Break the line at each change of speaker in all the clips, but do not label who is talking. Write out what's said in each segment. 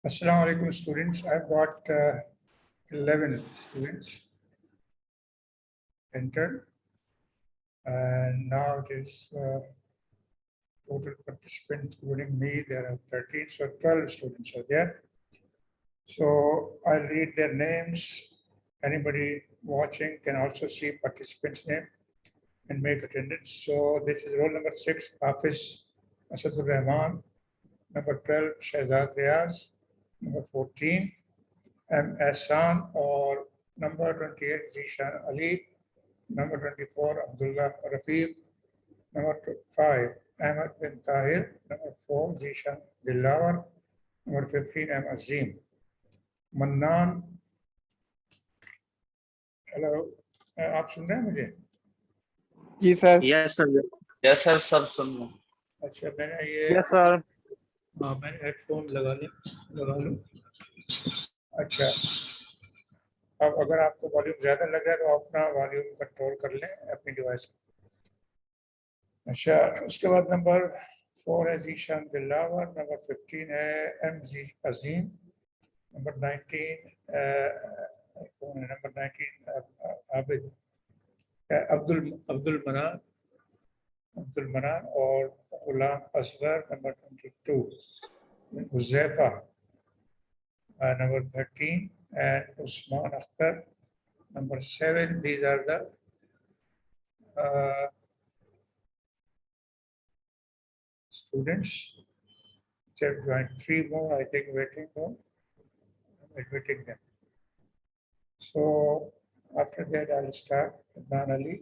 Assalamu alaikum students. I've got 11 students entered, and now it is total participants including me. There are 13, so 12 students are there. So I'll read their names. Anybody watching can also see participants' name and make attendance. So this is roll number 6, Hafiz Asadur Rahman. Number 12, Shahzad Riaz. Number 14, M. Ahsan, or number 28, Zishan Ali. Number 24, Abdullah Rafiq. Number 5, Ahmad bin Tahir. Number 4, Zishan Dilawar. Number 15, M. Azim. Mannan. Hello, आप सुन रहे हैं मुझे?
जी sir.
Yes sir सब सुन रहा हूं।
अच्छा, मैंने ये
यस सर।
हाँ, मैंने हेडफोन लगा लूँ। अच्छा, अब अगर आपको वॉल्यूम ज़्यादा लग रहा है तो अपना वॉल्यूम कंट्रोल कर लें अपनी डिवाइस में। अच्छा, उसके बाद नंबर 4 है जीशान दिलावर। नंबर 15 है एम जी अजीम। नंबर 19 कौन है? नंबर 19 आबिद अब्दुल मनान और Ghulam Asghar. Number 22 Huzaifa. number 13 and Usman Akhtar. Number 7, these are the students. They've joined 3 more, I think, waiting more. I'm admitting them. So after that, I'll start. Adnan Ali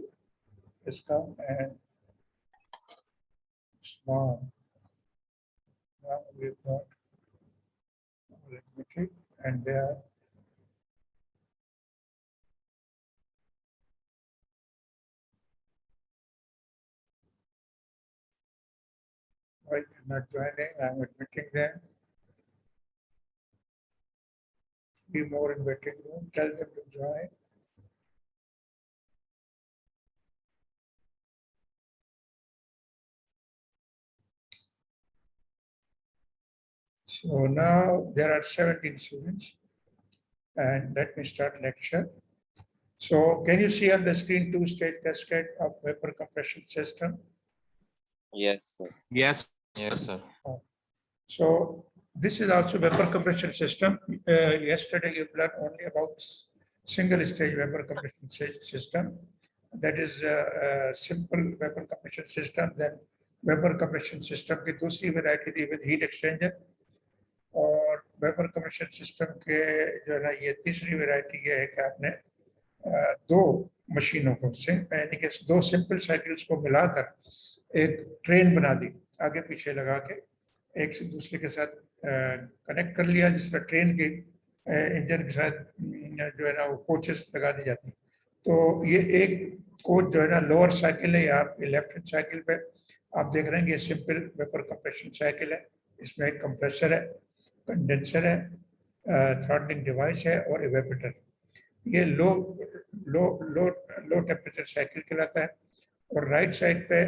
has come and Usman. Now we've got admitted, and they are why they're not joining. I'm admitting them. 3 more in waiting room. Tell them to join. So now there are 17 students, and let me start lecture. So can you see on the screen 2-stage cascade of vapor compression system?
Yes, sir.
Yes
sir.
So this is also vapor compression system. Yesterday you learned only about single stage vapor compression system. That is a simple vapor compression system. Then vapor compression system की दूसरी variety थी with heat exchanger, और vapour compression system के जो है ना ये तीसरी वैरायटी ये है कि आपने 2 मशीनों को यानी कि 2 सिंपल साइकिल्स को मिलाकर एक ट्रेन बना दी, आगे पीछे लगा के एक से दूसरे के साथ कनेक्ट कर लिया, जिस तरह ट्रेन के इंजन के साथ जो है ना वो कोचेस लगा दी जाती। तो ये एक कोच जो है ना लोअर साइकिल है, आपके लेफ्ट हैंड साइकिल पे आप देख रहे हैं कि ये सिंपल वेपर कंप्रेशन साइकिल है। इसमें एक कंप्रेसर है, कंडेंसर है, थ्रॉटलिंग डिवाइस है और इवेपोरेटर। ये लो टेम्परेचर साइकिल कहलाता है। और राइट साइड पे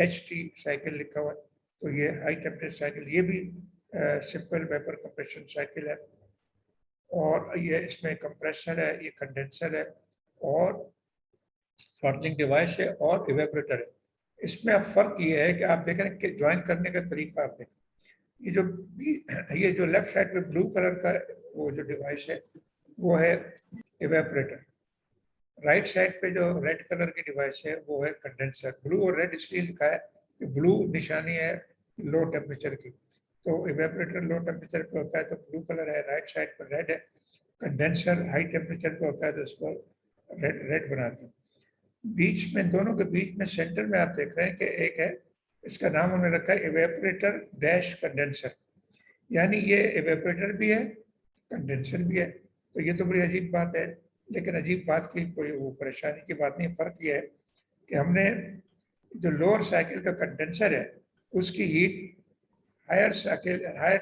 HT साइकिल लिखा हुआ है, तो ये हाई टेम्परेचर साइकिल, ये भी सिंपल वेपर कंप्रेशन साइकिल है। और ये इसमें कंप्रेसर है, ये कंडेंसर है और थ्रॉटलिंग डिवाइस है और इवेपोरेटर है। इसमें अब फर्क ये है कि आप देख रहे हैं कि ज्वाइन करने का तरीका आप देखें। ये जो लेफ्ट साइड पे ब्लू कलर का वो जो डिवाइस है वो है इवेपोरेटर। राइट साइड पे जो रेड कलर की डिवाइस है वो है कंडेंसर। ब्लू और रेड इसलिए लिखा है कि ब्लू निशानी है लो टेम्परेचर की, तो इवेपोरेटर लो टेम्परेचर पे होता है तो ब्लू कलर है, राइट साइड पर रेड है। कंडेंसर हाई टेम्परेचर पे होता है तो इसको रेड बनाते हैं। बीच में, दोनों के बीच में सेंटर में आप देख रहे हैं कि एक है, इसका नाम उन्होंने रखा है इवेपोरेटर डैश कंडेंसर, यानी ये इवेपोरेटर भी है कंडेंसर भी है। तो ये तो बड़ी अजीब बात है, लेकिन अजीब बात की कोई वो परेशानी की बात नहीं। फर्क ये है कि हमने जो लोअर साइकिल का कंडेंसर है उसकी हीट हायर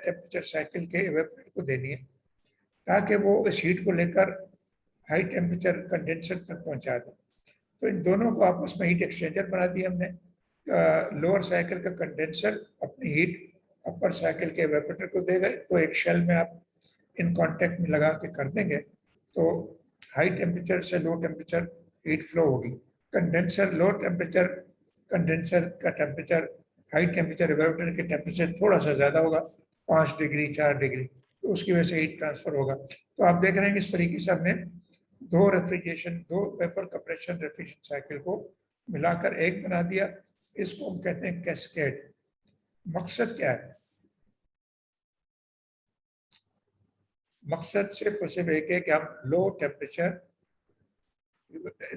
टेम्परेचर साइकिल के इवेपोरेटर को देनी है, ताकि वो इस हीट को लेकर हाई टेम्परेचर कंडेंसर तक पहुंचा दें। तो इन दोनों को आपस में हीट एक्सचेंजर बना दिया हमने। लोअर साइकिल का कंडेंसर अपनी हीट अपर साइकिल के एवेपोरेटर को देगा, तो एक शेल में आप इन कांटेक्ट में लगा के कर देंगे तो हाई टेम्परेचर से लो टेम्परेचर हीट फ्लो होगी। कंडेंसर लो टेम्परेचर, कंडेंसर का टेम्परेचर हाई टेम्परेचर एवेपोरेटर के टेम्परेचर थोड़ा सा ज़्यादा होगा, 5 डिग्री 4 डिग्री, तो उसकी वजह से हीट ट्रांसफर होगा। तो आप देख रहे हैं कि इस तरीके से हमने दो वेपर कंप्रेशन रेफ्रिजरेशन साइकिल को मिलाकर एक बना दिया। इसको हम कहते हैं कैस्केड। मकसद क्या है? मकसद सिर्फ और सिर्फ एक है कि हम लो टेम्परेचर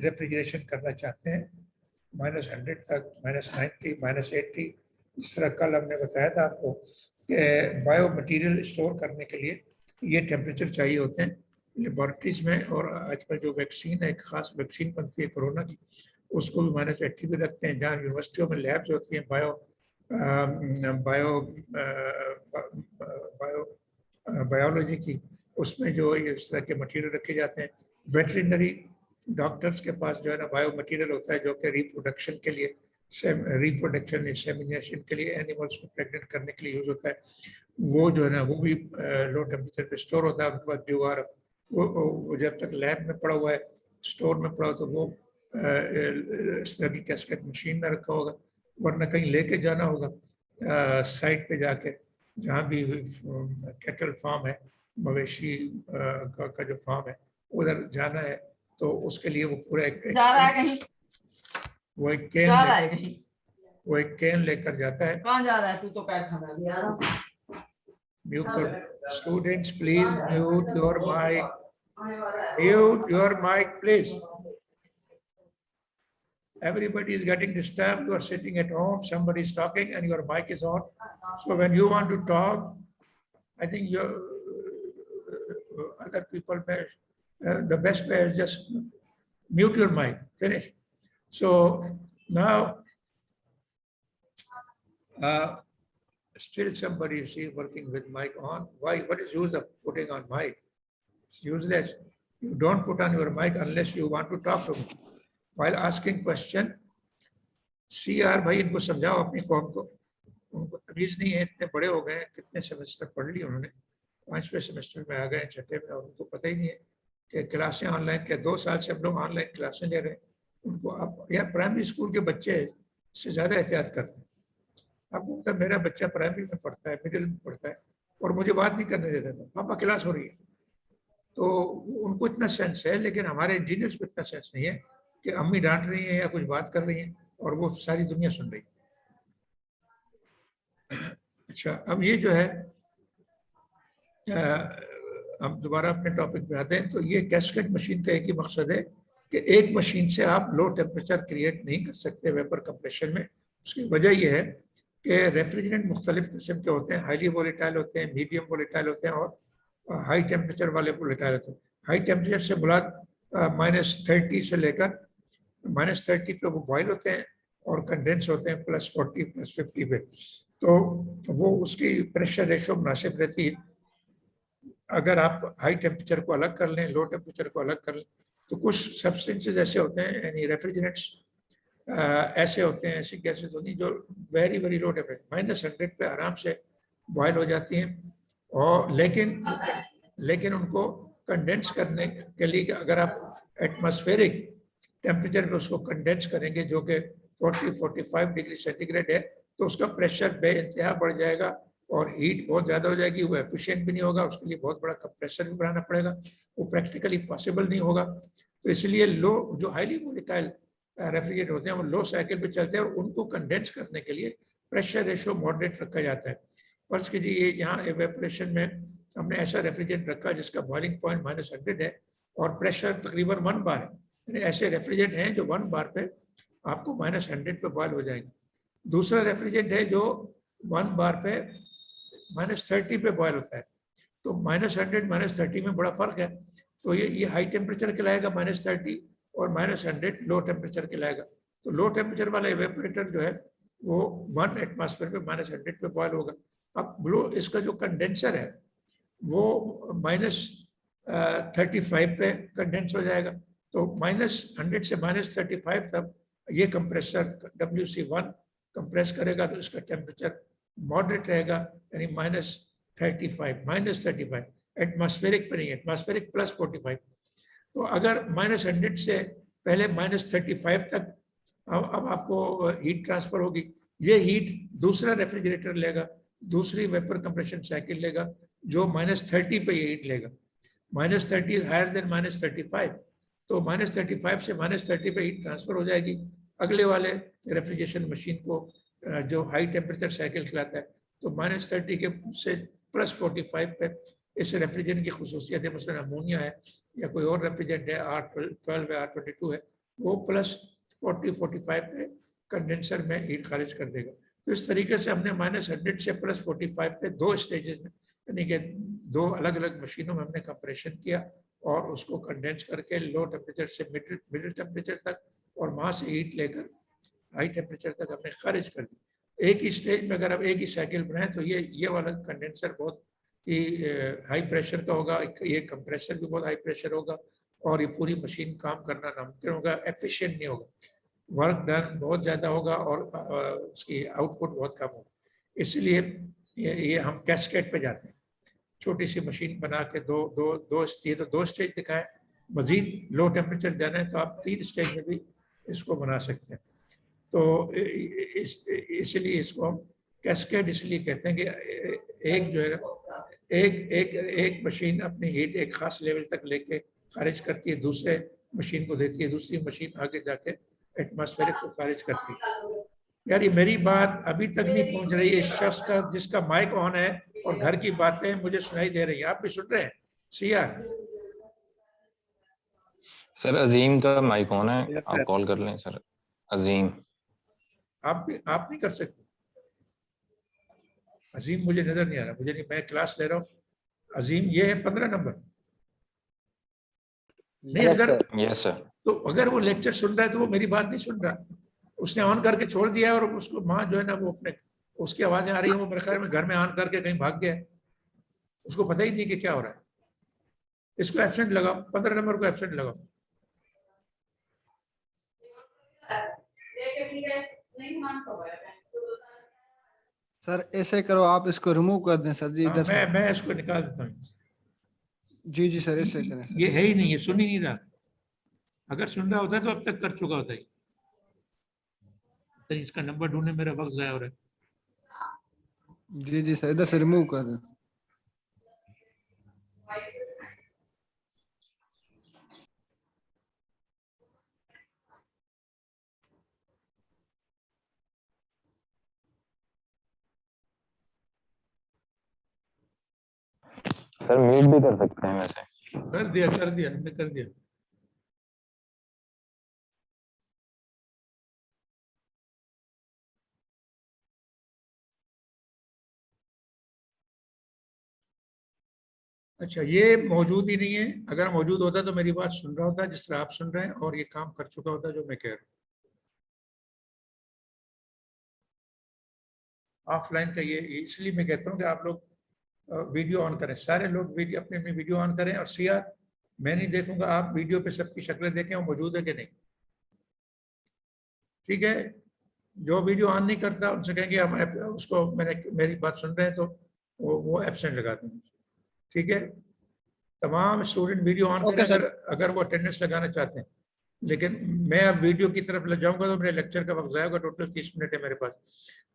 रेफ्रिजरेशन करना चाहते हैं, -100 तक, -90, -80। जिस तरह कल हमने बताया था आपको कि बायो मटेरियल स्टोर करने के लिए ये टेम्परेचर चाहिए होते हैं लेबॉरेटरीज में। और आजकल जो वैक्सीन है, एक खास वैक्सीन बनती है कोरोना की, उसको भी -80 भी रखते हैं। जहाँ यूनिवर्सिटियों में लैब्स होती हैं बायोलॉजी की, उसमें जो इस तरह के मटेरियल रखे जाते हैं। वेटरिनरी डॉक्टर्स के पास जो है ना बायो मटेरियल होता है जो कि रिप्रोडक्शन के लिए, रिप्रोडक्शन इंसेमिनेशन के लिए, एनिमल्स को प्रेग्नेंट करने के लिए यूज होता है। वो जो है ना वो भी लो टेम्परेचर पे स्टोर होता है। उनके बाद जुगाड़ वो जब तक लैब में पड़ा हुआ है, स्टोर में पड़ा हो, तो वो इस तरह की कैस्केड मशीन में रखा होगा, वरना कहीं लेके जाना होगा साइट पे जाके, जहाँ भी कैटल फार्म है, मवेशी का जो फार्म है, उधर जाना है, तो उसके लिए वो पूरा
जा रहा है कहीं,
वो एक
जा रहा है कहीं,
वो एक कैन लेकर जाता है।
कहाँ जा रहा है तू? तो पैर खा दिया।
म्यूट कर, students please mute your mic, mute your mic please. Everybody is getting disturbed. You are sitting at home, somebody is talking and your mic is on. So when you want to talk, I think your other people may, the best way is just mute your mic, finish. So now, still somebody is working with mic on. Why? What is use of putting on mic? It's useless. You don't put on your mic unless you want to talk to me. While asking question, CR भाई इनको समझाओ अपनी कौम को, उनको तमीज नहीं है, इतने बड़े हो गए, कितने सेमेस्टर पढ़ लिए उन्होंने, 5वें सेमेस्टर में आ गए, 6ठे में, और उनको पता ही नहीं है कि क्लासें ऑनलाइन, के 2 साल से हम लोग ऑनलाइन क्लासें ले रहे हैं। उनको आप या प्राइमरी स्कूल के बच्चे से ज़्यादा एहतियात करते हैं। आपको पता, मेरा बच्चा प्राइमरी में पढ़ता है, मिडिल में पढ़ता है, और मुझे बात नहीं करने देता था, पापा क्लास हो रही है। तो उनको इतना सेंस है, लेकिन हमारे इंजीनियर्स को इतना सेंस नहीं है कि अम्मी डांट रही हैं या कुछ बात कर रही हैं और वो सारी दुनिया सुन रही है। अच्छा, अब ये जो है हम दोबारा अपने टॉपिक पे आते हैं। तो ये कैस्केड मशीन का एक ही मकसद है कि एक मशीन से आप लो टेम्परेचर क्रिएट नहीं कर सकते वेपर कंप्रेशन में। उसकी वजह यह है कि रेफ्रिजरेंट मुख्तलिफ किस्म के होते हैं, हाईली वोलेटाइल होते हैं, मीडियम वोलेटाइल होते हैं और हाई टेम्परेचर वाले वोलेटाइल होते हैं। हाई टेम्परेचर से मुराद -30 से लेकर -30 पे वो बॉयल होते हैं और कंडेंस होते हैं +40 +50 पे। तो वो उसकी प्रेशर रेशो मुनासिब रहती है। अगर आप हाई टेम्परेचर को अलग कर लें, लो टेम्परेचर को अलग कर लें, तो कुछ सब्सटेंसेस ऐसे होते हैं, यानी रेफ्रिजरेंट्स ऐसे होते हैं, ऐसी गैसेज होती हैं जो वेरी वेरी लो टेम्परेचर -100 पे आराम से बॉयल हो जाती हैं। और लेकिन उनको कंडेंस करने के लिए अगर आप एटमॉस्फेरिक टेम्परेचर पे उसको कंडेंस करेंगे, जो कि 40-45 डिग्री सेंटीग्रेड है, तो उसका प्रेशर बेइंतहा बढ़ जाएगा और हीट बहुत ज़्यादा हो जाएगी। वो एफिशिएंट भी नहीं होगा, उसके लिए बहुत बड़ा कंप्रेसर भी बनाना पड़ेगा, वो प्रैक्टिकली पॉसिबल नहीं होगा। तो इसलिए लो जो हाईली वोलेटाइल रेफ्रिजरेटर होते हैं वो लो साइकिल पे चलते हैं और उनको कंडेंस करने के लिए प्रेशर रेशो मॉडरेट रखा जाता है। फर्ज कीजिए यहाँ एवेपोरेशन में हमने ऐसा रेफ्रिजरेटर रखा जिसका बॉइलिंग पॉइंट -100 है और प्रेशर तकरीबन 1 बार है। ऐसे रेफ्रिजरेंट हैं जो 1 बार पे आपको -100 पे बॉयल हो जाएंगे। दूसरा रेफ्रिजरेंट है जो 1 बार पे -30 पे बॉयल होता है। तो -100 -30 में बड़ा फर्क है। तो ये हाई टेम्परेचर कहलाएगा -30 और -100 लो टेम्परेचर कहलाएगा। तो लो टेम्परेचर वाला एवेपोरेटर जो है वो 1 एटमॉस्फेयर पे -100 पे बॉयल होगा। अब इसका जो कंडेंसर है वो -35 पे कंडेंस हो जाएगा। तो -100 से -35 तक ये कंप्रेसर WC1 कंप्रेस करेगा, तो इसका टेम्परेचर मॉडरेट रहेगा यानी -35 एटमॉस्फेरिक पे नहीं, एटमॉस्फेरिक +45। तो अगर -100 से पहले -35 तक अब आपको हीट ट्रांसफर होगी। ये हीट दूसरा रेफ्रिजरेटर लेगा, दूसरी वेपर कंप्रेशन साइकिल लेगा जो -30 पे ये हीट लेगा। -30 इज हायर देन -35, तो -35 से -30 पे हीट ट्रांसफर हो जाएगी अगले वाले रेफ्रिजरेशन मशीन को जो हाई टेम्परेचर साइकिल खिलाता है। तो -30 के से +45 पे इस रेफ्रिजरेंट की खुसूसियत है, मसलन अमोनिया है या कोई और रेफ्रिजरेंट है, R12 है, R22 है, वो +40-45 पे कंडेंसर में हीट खारिज कर देगा। तो इस तरीके से हमने -100 से +45 पे दो स्टेजेस में, यानी कि दो अलग अलग मशीनों में हमने कंप्रेशन किया और उसको कंडेंस करके लो टेम्परेचर से मिडिल टेम्परेचर तक और वहाँ से हीट लेकर हाई टेम्परेचर तक हमने खारिज कर दी। एक ही स्टेज में अगर आप एक ही साइकिल बनाएं तो ये वाला कंडेंसर बहुत ही हाई प्रेशर का होगा, ये कंप्रेसर भी बहुत हाई प्रेशर होगा और ये पूरी मशीन काम करना नामुमकिन होगा, एफिशिएंट नहीं होगा, वर्क डन बहुत ज़्यादा होगा और उसकी आउटपुट बहुत कम होगा। इसलिए ये हम कैस्केड पे जाते हैं, छोटी सी मशीन बना के दो स्टेज दिखाए। मजीद लो टेम्परेचर जाना है तो आप 3 स्टेज में भी इसको बना सकते हैं। तो इसलिए इसको हम कैस्केड इसलिए कहते हैं कि एक जो है एक मशीन अपनी हीट एक खास लेवल तक लेके खारिज करती है, दूसरे मशीन को देती है, दूसरी मशीन आगे जाके एटमॉस्फेरिक को खारिज करती है। यार ये मेरी बात अभी तक नहीं पहुंच रही है इस शख्स का जिसका माइक ऑन है और घर की बातें मुझे सुनाई दे रही है। आप भी सुन रहे हैं? सियार
सर अजीम का माइक ऑन है,
Yes,
आप
sir.
कॉल कर लें सर। अजीम
आप नहीं कर सकते? अजीम मुझे नजर नहीं आ रहा, मुझे नहीं, मैं क्लास ले रहा हूँ। अजीम ये है 15 नंबर। नहीं
Yes,
अगर
sir.
Yes sir.
तो अगर वो लेक्चर सुन रहा है तो वो मेरी बात नहीं सुन रहा, उसने ऑन करके छोड़ दिया है और उसको माँ जो है ना वो अपने उसकी आवाजें आ रही है, वो मेरे ख्याल में घर में ऑन करके कहीं भाग गया है, उसको पता ही नहीं कि क्या हो रहा है। इसको एब्सेंट लगाओ, 15 नंबर को एब्सेंट लगाओ।
सर ऐसे करो, आप इसको रिमूव कर दें सर जी
हाँ,
इधर से।
मैं इसको निकाल देता हूँ।
जी जी सर, ऐसे करें सर।
ये है ही नहीं, ये सुन ही नहीं रहा। अगर सुन रहा होता तो अब तक कर चुका होता है। तो इसका नंबर ढूंढने मेरा वक्त जाया हो रहा है।
जी जी सर, इधर से रिमूव कर दें।
सर म्यूट भी कर सकते हैं वैसे।
कर दिया हमने कर दिया। अच्छा, ये मौजूद ही नहीं है। अगर मौजूद होता तो मेरी बात सुन रहा होता जिस तरह आप सुन रहे हैं और ये काम कर चुका होता जो मैं कह रहा हूँ। ऑफलाइन का ये इसलिए मैं कहता हूँ कि आप लोग वीडियो ऑन करें, सारे लोग वीडियो अपनी अपनी वीडियो ऑन करें। और सियार मैं नहीं देखूंगा, आप वीडियो पे सबकी शक्लें देखें वो मौजूद है कि नहीं, ठीक है? जो वीडियो ऑन नहीं करता उनसे कहेंगे हम उसको मेरी बात सुन रहे हैं तो वो एब्सेंट लगा देंगे, ठीक है? तमाम स्टूडेंट वीडियो ऑन करें अगर वो अटेंडेंस लगाना चाहते हैं। लेकिन मैं अब वीडियो की तरफ ले जाऊंगा तो मेरे लेक्चर का वक्त जाएगा। टोटल 30 मिनट है मेरे पास।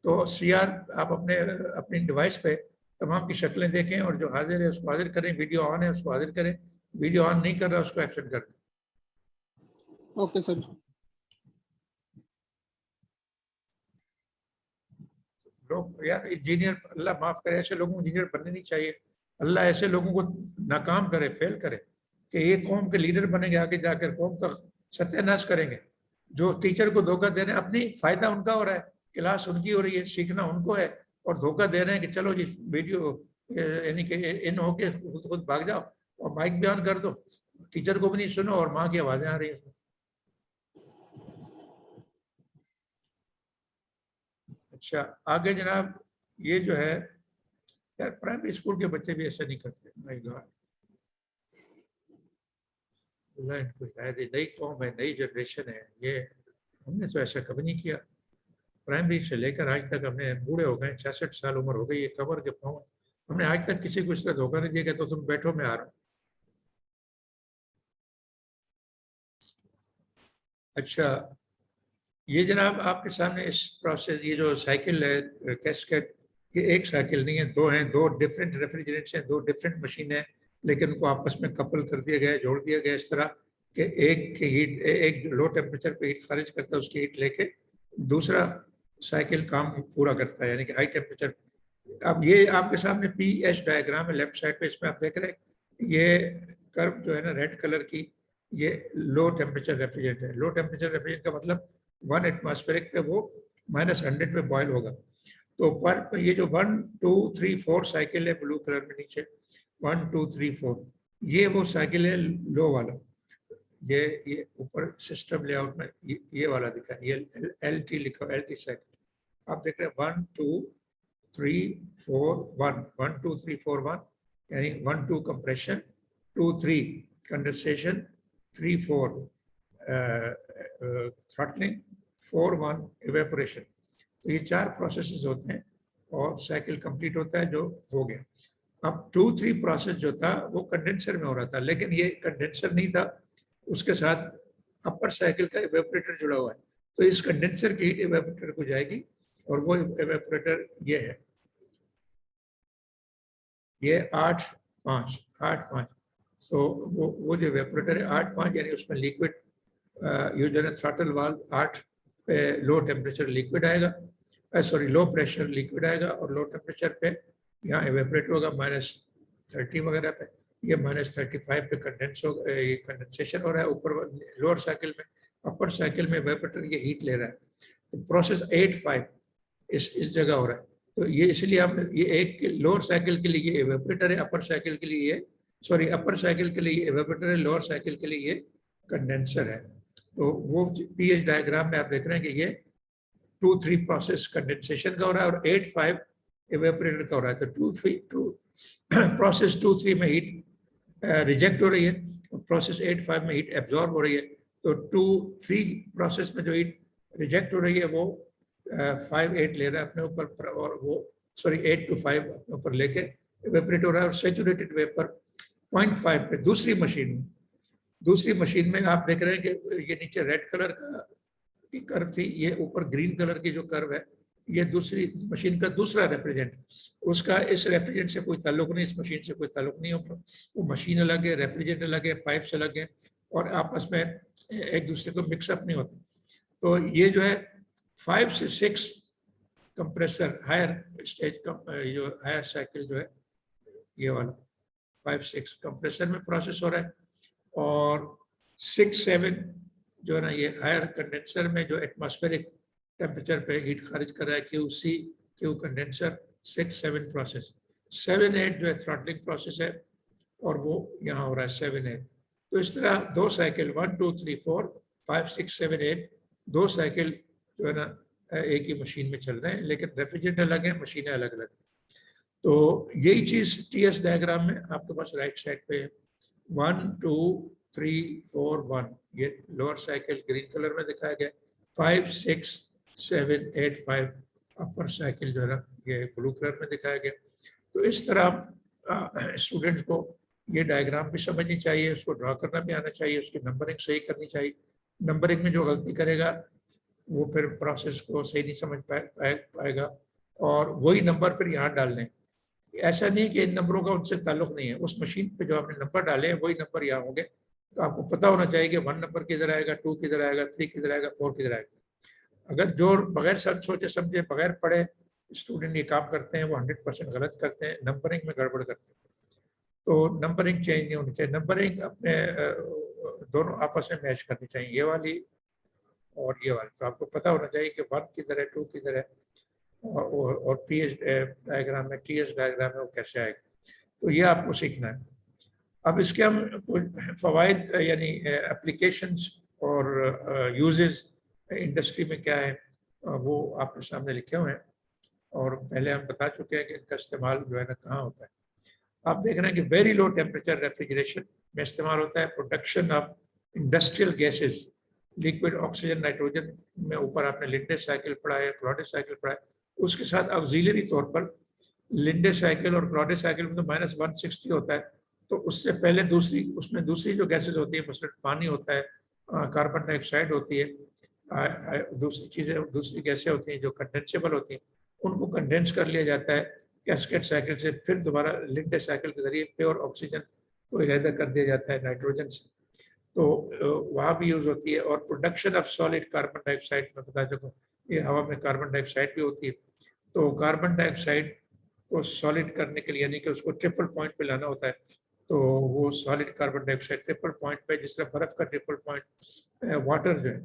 तो सीआर आप अपनी डिवाइस पे तमाम की शक्लें देखें और जो हाजिर है उसको हाजिर करें, वीडियो ऑन है उसको हाजिर करें, वीडियो ऑन नहीं कर रहा उसको एब्सेंट कर दें।
Okay sir.
लोग यार इंजीनियर, अल्लाह माफ करे, ऐसे लोगों को इंजीनियर बनने नहीं चाहिए। अल्लाह ऐसे लोगों को नाकाम करे, फेल करे कि ये कौम के लीडर बनेंगे, आगे जाकर कौम का सत्यानाश करेंगे। जो टीचर को धोखा दे रहे हैं, अपनी फायदा उनका हो रहा है, क्लास उनकी हो रही है, सीखना उनको है, और धोखा दे रहे हैं कि चलो जी वीडियो यानी कि इन होके खुद भाग जाओ और माइक भी ऑन कर दो, टीचर को भी नहीं सुनो और माँ की आवाजें आ रही है। अच्छा आगे जनाब, ये जो है यार प्राइमरी स्कूल के बच्चे भी ऐसा नहीं करते। माय गॉड, अल्लाह इनको हिदायत दे। नई कौम है, नई जनरेशन है, ये हमने तो ऐसा कभी नहीं किया। प्राइमरी से लेकर आज तक हमने बूढ़े हो गए, 66 साल उम्र हो गई, ये कवर के पाऊँ, हमने आज तक किसी को इस तरह धोखा नहीं दिया कि तो तुम बैठो मैं आ रहा हूँ। अच्छा, ये जनाब आपके सामने इस प्रोसेस, ये जो साइकिल है कैस्केट, ये एक साइकिल नहीं है, दो हैं, दो डिफरेंट रेफ्रिजरेंट्स हैं, दो डिफरेंट मशीन है, लेकिन उनको आपस में कपल कर दिया गया है, जोड़ दिया गया इस तरह कि एक की हीट, एक लो टेम्परेचर पे हीट खारिज करता है, उसकी हीट लेके दूसरा साइकिल काम पूरा करता है, यानी कि हाई टेम्परेचर। अब ये आपके सामने पीएच डायग्राम है लेफ्ट साइड पे, इसमें आप देख रहे हैं ये कर्व जो है ना रेड कलर की, ये लो टेम्परेचर रेफ्रिजरेंट है। लो टेम्परेचर रेफ्रिजरेंट का मतलब 1 एटमॉस्फेरिक पे वो -100 पे बॉयल होगा। तो पर ये जो 1 2 3 4 साइकिल है ब्लू कलर में नीचे 1 2 3 4, ये वो साइकिल है लो वाला। ये ऊपर सिस्टम लेआउट में ये वाला दिखा है, ये LT लिखा है, LT साइकिल। आप देख रहे हैं 1 2 3 4 1, 1 2 3 4 1, यानी 1 2 कंप्रेशन, 2 3 कंडेंसेशन, 3 4 थ्रॉटलिंग, 4 1 इवेपोरेशन। तो ये 4 प्रोसेसेस होते हैं और साइकिल कंप्लीट होता है, जो हो गया। अब 2 3 प्रोसेस जो था वो कंडेंसर में हो रहा था, लेकिन ये कंडेंसर नहीं था, उसके साथ अपर साइकिल का इवेपोरेटर जुड़ा हुआ है। तो इस कंडेंसर की हीट इवेपोरेटर को जाएगी और वो इवेपोरेटर ये है, ये 8 5। तो वो जो इवेपोरेटर है 8 5, यानी उसमें लिक्विड ये जो है थ्रॉटल वाल्व 8 पे लो टेम्परेचर लिक्विड आएगा, सॉरी लो प्रेशर लिक्विड आएगा, और लो टेम्परेचर पे यहाँ इवेपोरेट होगा -30 वगैरह पे, ये -35 पे कंडेंस हो, ये कंडेंसेशन हो रहा है ऊपर लोअर साइकिल में। अपर साइकिल में इवेपोरेटर ये हीट ले रहा है। तो प्रोसेस 8 5 इस जगह हो रहा है। तो ये इसलिए हम ये एक लोअर साइकिल के लिए ये इवेपोरेटर है, अपर साइकिल के लिए ये, सॉरी अपर साइकिल के लिए ये इवेपोरेटर है, लोअर साइकिल के लिए ये कंडेंसर है। तो वो पीएच डायग्राम में आप देख रहे हैं कि ये 2 3 प्रोसेस कंडेंसेशन का हो रहा है और 8 5 इवेपोरेटर का हो रहा है। तो 2 प्रोसेस 2 3 में हीट रिजेक्ट हो रही है, प्रोसेस 8 5 में हीट एब्जॉर्ब हो रही है। तो 2 3 प्रोसेस में जो हीट रिजेक्ट हो रही है वो 5 8 ले रहा है अपने ऊपर, और वो सॉरी 8 to 5 अपने ऊपर लेके इवेपोरेट हो रहा है। और सैचुरेटेड वेपर 0.5 पे दूसरी मशीन में आप देख रहे हैं कि ये नीचे रेड कलर की कर्व थी, ये ऊपर ग्रीन कलर की जो कर्व है, ये दूसरी मशीन का दूसरा रेफ्रिजरेंट। उसका इस रेफ्रिजरेंट से कोई ताल्लुक नहीं, इस मशीन से कोई ताल्लुक नहीं होगा। वो मशीन अलग है, रेफ्रिजरेंट अलग है, पाइप्स अलग है, और आपस में एक दूसरे को मिक्सअप नहीं होते। तो ये जो है 5 से 6 कंप्रेसर हायर स्टेज का जो हायर साइकिल जो है ये वाला 5 6 कंप्रेसर में प्रोसेस हो रहा है, और 6 7 जो है ना ये हायर कंडेंसर में जो एटमॉस्फेरिक टेम्परेचर पे हीट खारिज कर रहा है, क्यू कंडेंसर 6 7 प्रोसेस। 7 8 जो है थ्रॉटलिंग प्रोसेस है, और वो यहाँ हो रहा है 7 8। तो इस तरह दो साइकिल 1 2 3 4 5 6 7 8 दो साइकिल जो है ना एक ही मशीन में चल रहे हैं, लेकिन रेफ्रिजरेंट अलग है, मशीनें अलग अलग। तो यही चीज टीएस डायग्राम में आपके पास राइट साइड पे 1 2 3 4 1, ये लोअर साइकिल ग्रीन कलर में दिखाया गया, 5 6 7 8 5 अपर साइकिल जो है ना ये ब्लू कलर में दिखाया गया। तो इस तरह स्टूडेंट्स को ये डायग्राम भी समझनी चाहिए, उसको ड्रा करना भी आना चाहिए, उसकी नंबरिंग सही करनी चाहिए। नंबरिंग में जो गलती करेगा वो फिर प्रोसेस को सही नहीं समझ पाएगा, और वही नंबर फिर यहाँ डालने। ऐसा नहीं कि इन नंबरों का उनसे ताल्लुक नहीं है, उस मशीन पे जो आपने नंबर डाले हैं वही नंबर यहाँ होंगे। तो आपको पता होना चाहिए कि 1 नंबर किधर आएगा, 2 किधर आएगा, 3 किधर आएगा, 4 किधर आएगा। अगर जो बगैर सोचे समझे बगैर पढ़े स्टूडेंट ये काम करते हैं वो 100% गलत करते हैं, नंबरिंग में गड़बड़ करते हैं। तो नंबरिंग चेंज नहीं होनी चाहिए, नंबरिंग अपने दोनों आपस में मैच करनी चाहिए, ये वाली और ये वाली। तो आपको पता होना चाहिए कि 1 किधर है, 2 किधर है, और पीएच डायग्राम में टीएस डायग्राम में वो कैसे आएगा। तो ये आपको सीखना है। अब इसके हम कुछ फवाइद यानी एप्लीकेशंस और यूजेस इंडस्ट्री में क्या है वो आपके सामने लिखे हुए हैं, और पहले हम बता चुके हैं कि इनका इस्तेमाल जो है ना कहाँ होता है। आप देख रहे हैं कि वेरी लो टेम्परेचर रेफ्रिजरेशन में इस्तेमाल होता है, production of industrial gases liquid oxygen nitrogen में ऊपर आपने लिंडे साइकिल पढ़ा है, क्लॉडे साइकिल पढ़ा है, उसके साथ ऑक्सिलरी तौर पर लिंडे साइकिल और क्लॉडे साइकिल में तो -160 होता है, तो उससे पहले दूसरी, उसमें दूसरी जो गैसेज होती है, मसलन पानी होता है, कार्बन डाइऑक्साइड होती है, दूसरी चीजें, दूसरी गैसें होती हैं जो कंडेंसेबल होती हैं, उनको कंडेंस कर लिया जाता है कैस्केड साइकिल से, फिर दोबारा लिंडे साइकिल के जरिए प्योर ऑक्सीजन को इरेदा कर दिया जाता है नाइट्रोजन से, तो वहाँ भी यूज होती है। और production of solid carbon dioxide में बता चुका हूँ, ये हवा में कार्बन डाइऑक्साइड भी होती है, तो कार्बन डाइऑक्साइड को सॉलिड करने के लिए, यानी कि उसको ट्रिपल पॉइंट पे लाना होता है, तो वो solid carbon dioxide triple point पे, जिस तरह बर्फ का ट्रिपल पॉइंट वाटर जो है,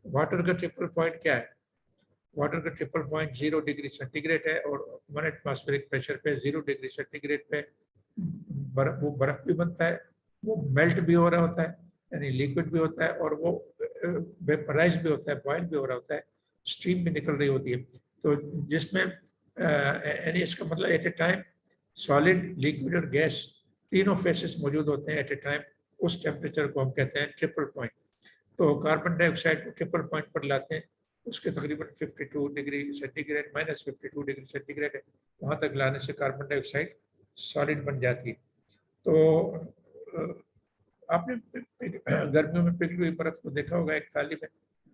वाटर का ट्रिपल पॉइंट क्या है, वाटर का ट्रिपल पॉइंट 0 डिग्री सेंटीग्रेड है, और 1 एटमॉस्फेरिक प्रेशर पे 0 डिग्री सेंटीग्रेड पे बर्फ, वो बर्फ भी बनता है, वो मेल्ट भी हो रहा होता है, यानी लिक्विड भी होता है, और वो वेपराइज भी होता है, बॉयल भी हो रहा होता है, स्टीम भी निकल रही होती है, तो जिसमें यानी इसका मतलब at a time solid, liquid और गैस तीनों फेसेस मौजूद होते हैं एट ए टाइम, उस टेम्परेचर को हम कहते हैं ट्रिपल पॉइंट। तो कार्बन डाइऑक्साइड को ट्रिपल पॉइंट पर लाते हैं, उसके तकरीबन 52 डिग्री सेंटीग्रेड, -52 डिग्री सेंटीग्रेड है, वहाँ तक लाने से कार्बन डाइऑक्साइड सॉलिड बन जाती है। तो आपने गर्मियों में पिघली हुई बर्फ को देखा होगा, एक थाली में,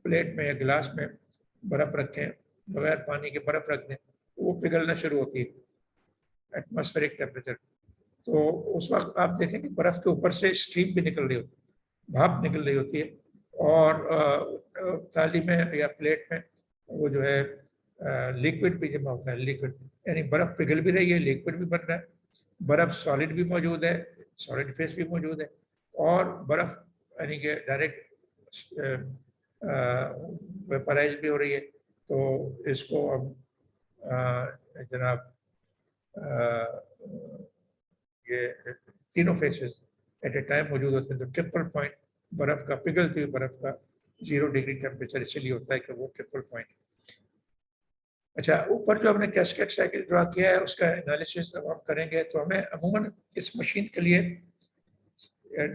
प्लेट में या गिलास में बर्फ रखें, बगैर पानी के बर्फ रख दें, वो पिघलना शुरू होती है एटमॉस्फेरिक टेम्परेचर, तो उस वक्त आप देखेंगे बर्फ के ऊपर से स्टीम भी निकल रही होती है, भाप निकल रही होती है, और थाली में या प्लेट में वो जो है लिक्विड भी जमा होता है, लिक्विड यानी बर्फ पिघल भी रही है, लिक्विड भी बन रहा है, बर्फ सॉलिड भी मौजूद है, सॉलिड फेस भी मौजूद है, और बर्फ यानी कि डायरेक्ट वेपराइज भी हो रही है, तो इसको हम जनाब ये तीनों फेसेस एट ए टाइम मौजूद होते हैं, तो ट्रिपल पॉइंट बर्फ का, पिघलती हुई बर्फ का 0 डिग्री टेम्परेचर इसलिए होता है कि वो ट्रिपल पॉइंट। अच्छा, ऊपर जो हमने कैस्केड साइकिल ड्रा किया है, उसका एनालिसिस जब हम करेंगे, तो हमें अमूमन इस मशीन के लिए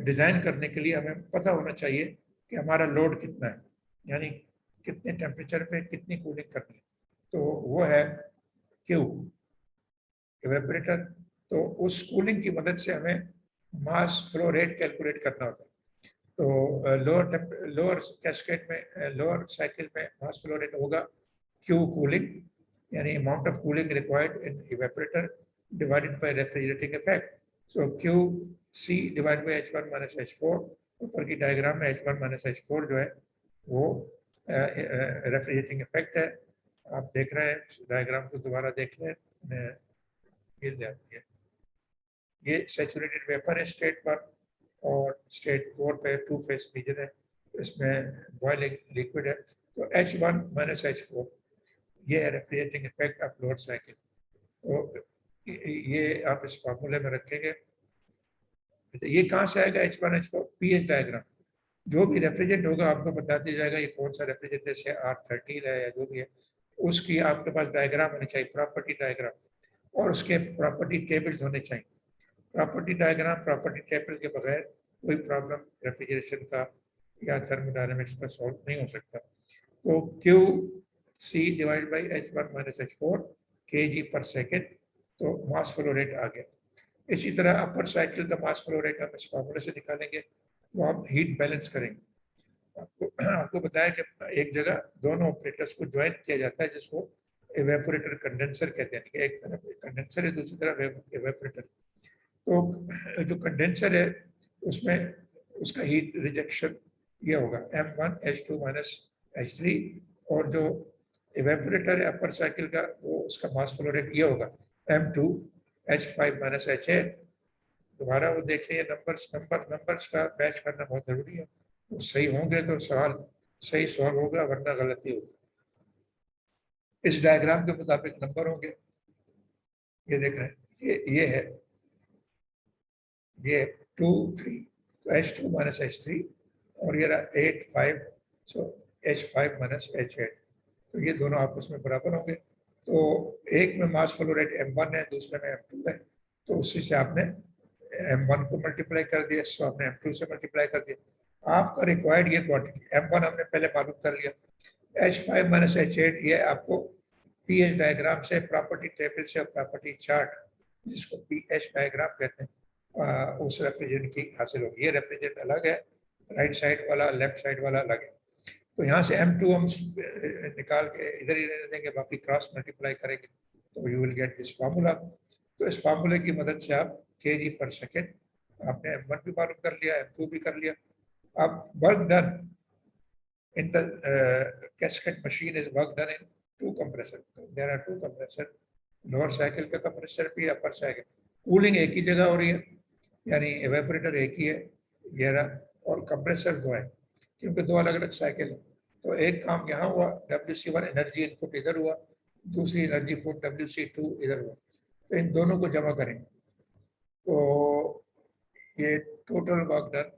डिज़ाइन करने के लिए हमें पता होना चाहिए कि हमारा लोड कितना है, यानी कितने टेम्परेचर पे कितनी कूलिंग करनी है, तो वो है क्यू, इवेपोरेटर। तो उस कूलिंग की मदद से हमें मास फ्लो रेट कैलकुलेट करना होता है, तो लोअर कैस्केड में, लोअर साइकिल में मास फ्लो रेट होगा क्यू कूलिंग, यानी amount of cooling required in evaporator divided by refrigerating effect, so Q C divide by H1 minus H4, ऊपर की डायग्राम में H1 माइनस H4 जो है वो रेफ्रिजरेटिंग इफेक्ट है, आप देख रहे हैं, डायग्राम को दोबारा देख लें, गिर जाती है, ये सैचुरेटेड वेपर है स्टेट 1, और स्टेट 4 पे 2 फेस रीजन है, इसमें बॉइलिंग लिक्विड है, तो H1 माइनस H4 ये है refrigerating effect of lower cycle. तो ये आप इस फार्मूले में रखेंगे। ये कहाँ से आएगा H1 H4? पीएच डायग्राम, जो भी रेफ्रिजरेंट होगा आपको बता दिया जाएगा ये कौन सा रेफ्रिजरेंट है, जैसे R13 है या जो भी है, उसकी आपके पास डायग्राम होनी चाहिए, प्रॉपर्टी डायग्राम, और उसके प्रॉपर्टी टेबल्स होने चाहिए। प्रॉपर्टी डायग्राम, प्रॉपर्टी टेबल के बगैर कोई प्रॉब्लम रेफ्रिजरेशन का या थर्मोडायनेमिक्स का सॉल्व नहीं हो सकता। तो Q C divide by H1 minus H4 kg पर सेकेंड, तो मास फ्लो रेट आ गया। इसी तरह अपर साइकिल का मास फ्लो रेट हम इस फॉर्मूले से निकालेंगे, वो हम हीट बैलेंस करेंगे। आपको बताया कि एक जगह दोनों ऑपरेटर्स को ज्वाइन किया जाता है, जिसको इवेपोरेटर कंडेंसर कहते हैं, कि एक तरफ कंडेंसर है, दूसरी तरफ इवेपोरेटर। तो जो कंडेंसर है उसमें उसका हीट रिजेक्शन ये होगा M1 H2 माइनस H3, और जो इवेपोरेटर है अपर साइकिल का, वो उसका मास फ्लो रेट ये होगा M2 H5 माइनस H8। दोबारा वो देख लिए नंबर्स का मैच करना बहुत जरूरी है, वो सही होंगे तो सवाल सही सॉल्व होगा, वरना गलती होगी। इस डायग्राम के मुताबिक नंबर होंगे, ये देख रहे हैं, ये है, ये 2 3, तो H2 माइनस H3, और ये रहा 8 5, सो H5 माइनस H8, तो ये दोनों आपस में बराबर होंगे। तो एक में मास फ्लो रेट M1 है, दूसरे में M2 है, तो उसी से आपने M1 को मल्टीप्लाई कर दिया, इसको आपने M2 से मल्टीप्लाई कर दिया, आपका रिक्वायर्ड ये क्वांटिटी M1 हमने पहले मालूम कर लिया, H5 माइनस H8 ये आपको पीएच डायग्राम से, प्रॉपर्टी टेबल से और प्रॉपर्टी चार्ट जिसको पीएच डायग्राम कहते हैं उस रेफ्रिजरेंट की हासिल होगी। ये रेफ्रिजरेंट अलग है, राइट साइड वाला लेफ्ट साइड वाला अलग है। तो यहाँ से M2 हम निकाल के इधर ही रहने देंगे, बाकी क्रॉस मल्टीप्लाई करेंगे तो you will get this formula. तो इस फार्मूले की मदद से आप kg पर सेकेंड, आपने M1 भी मालूम कर लिया, M2 भी कर लिया। अब work done in the cascade machine is work done in two compressor. There are two compressor, lower cycle का compressor भी, upper cycle. Cooling एक ही जगह हो रही है, यानी evaporator एक ही है, ये रहा, और compressor दो है, क्योंकि दो अलग अलग साइकिल है। तो एक काम यहाँ हुआ, WC1 एनर्जी इनपुट इधर हुआ, दूसरी एनर्जी इनपुट WC2 इधर हुआ। तो इन दोनों को जमा करेंगे तो ये total work done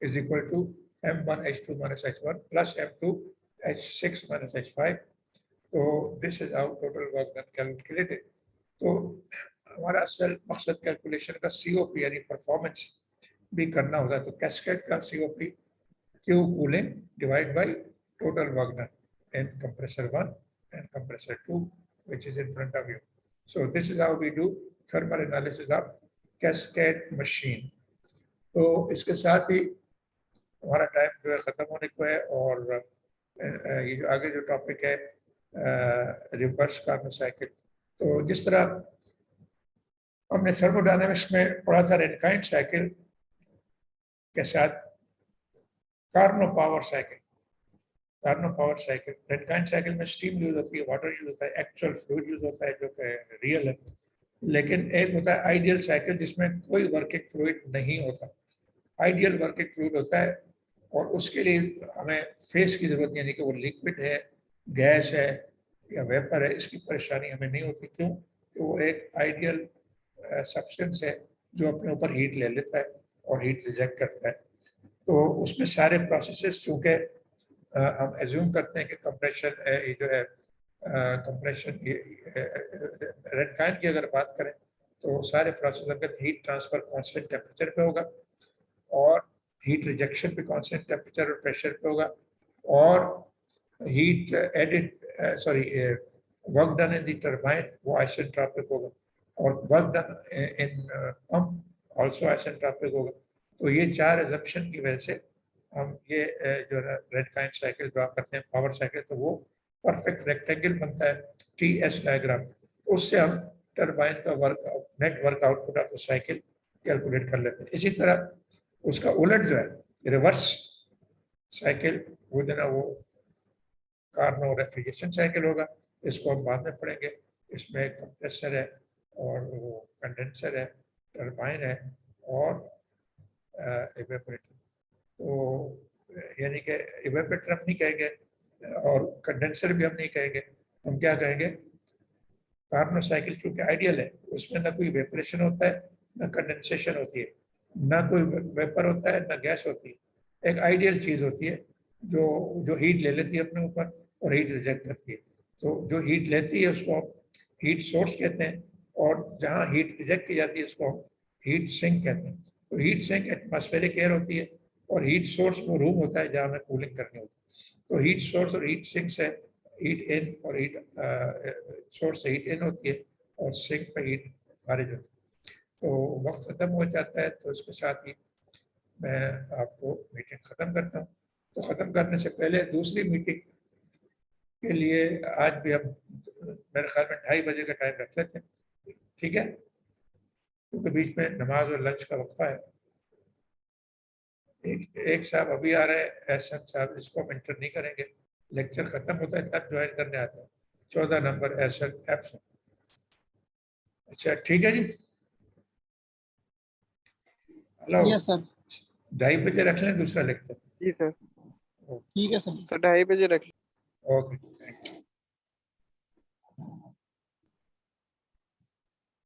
is equal to M1 H2 minus H1 plus M2 H6 minus H5. So this is how total work done calculated. तो हमारा असल मकसद कैलकुलेशन का COP यानी परफॉर्मेंस भी करना होता है। तो कैस्केड का COP Q cooling divide by total work done in compressor 1 and compressor 2 which is in front of you. So this is how we do thermal analysis of cascade machine. तो इसके साथ ही हमारा टाइम जो है ख़त्म होने को है, और ये जो आगे जो टॉपिक है रिवर्स कार्बन साइकिल। तो जिस तरह हमने थर्मोडायनेमिक्स में पढ़ा था रेनकाइंड साइकिल के साथ कार्नो पावर साइकिल, रेनकाइंड साइकिल में स्टीम यूज होती है, वाटर यूज होता है, एक्चुअल फ्लूइड यूज होता है जो कि रियल है। लेकिन एक होता है आइडियल साइकिल जिसमें कोई वर्किंग फ्लूइड नहीं होता। आइडियल वर्किंग फ्लूइड होता है और उसके लिए हमें फेस की जरूरत नहीं, यानी कि वो लिक्विड है, गैस है या वेपर है, इसकी परेशानी हमें नहीं होती। क्यों? तो वो एक आइडियल सब्सटेंस है जो अपने ऊपर हीट ले लेता है और हीट रिजेक्ट करता है। तो उसमें सारे प्रोसेसेस चूँकि हम एज्यूम करते हैं कि कंप्रेशन ये जो है कंप्रेशन रेनकाइंड की अगर बात करें तो सारे प्रोसेस अंदर हीट ट्रांसफर कांस्टेंट टेम्परेचर पे होगा और हीट रिजेक्शन भी कांस्टेंट टेम्परेचर और प्रेशर पे होगा, और heat work done in the turbine वो आइसेंट्रोपिक होगा, और work done in pump also isentropic होगा। तो ये चार एजम्पशन की वजह से हम ये जो रेनकाइंड साइकिल ड्रा करते हैं पावर साइकिल, तो वो परफेक्ट रेक्टेंगल बनता है TS डायग्राम। उससे हम टरबाइन का work net work output of the cycle calculate कर लेते हैं। इसी तरह उसका उलट जो है रिवर्स साइकिल वो देना वो कार्नो रेफ्रिजरेशन साइकिल होगा, इसको हम बाद में पढ़ेंगे। इसमें कंप्रेसर है और वो कंडेंसर है, टरबाइन है और इवेपोरेटर। तो यानी कि इवेपोरेटर हम नहीं कहेंगे और कंडेंसर भी हम नहीं कहेंगे, हम क्या कहेंगे? कार्नो साइकिल चूंकि आइडियल है, उसमें ना कोई इवेपोरेशन होता है ना कंडेंसेशन होती है, ना कोई वेपर होता है ना गैस होती है। एक आइडियल चीज़ होती है जो हीट ले लेती है अपने ऊपर और हीट रिजेक्ट करती है। तो जो हीट लेती है उसको हीट सोर्स कहते हैं, और जहाँ हीट रिजेक्ट की जाती है उसको हीट सिंक कहते हैं। तो हीट सिंक एटमॉस्फेरिक एयर होती है और हीट सोर्स वो रूम होता है जहाँ हमें कूलिंग करनी होती है। तो हीट सोर्स और हीट सिंक से हीट इन और हीट सोर्स से हीट इन होती है और सिंक पे हीट खारिज होती है। तो वक्त ख़त्म हो जाता है, तो इसके साथ ही मैं आपको मीटिंग ख़त्म करता हूँ। तो ख़त्म करने से पहले दूसरी मीटिंग के लिए आज भी हम मेरे ख्याल में 2:30 बजे का टाइम रख लेते हैं, ठीक है? क्योंकि बीच में नमाज और लंच का वक्फा है। एक साहब अभी आ रहे हैं, एहसन साहब, इसको हम इंटर नहीं करेंगे, लेक्चर ख़त्म होता है तब ज्वाइन करने आते हैं। 14 नंबर एहसन एफ। अच्छा ठीक है जी, हेलो।
Yes sir.
2:30 बजे रख लें दूसरा लेक्चर।
जी सर,
ओके
ठीक है सर। 2:30 बजे रख
ओके, थैंक यू।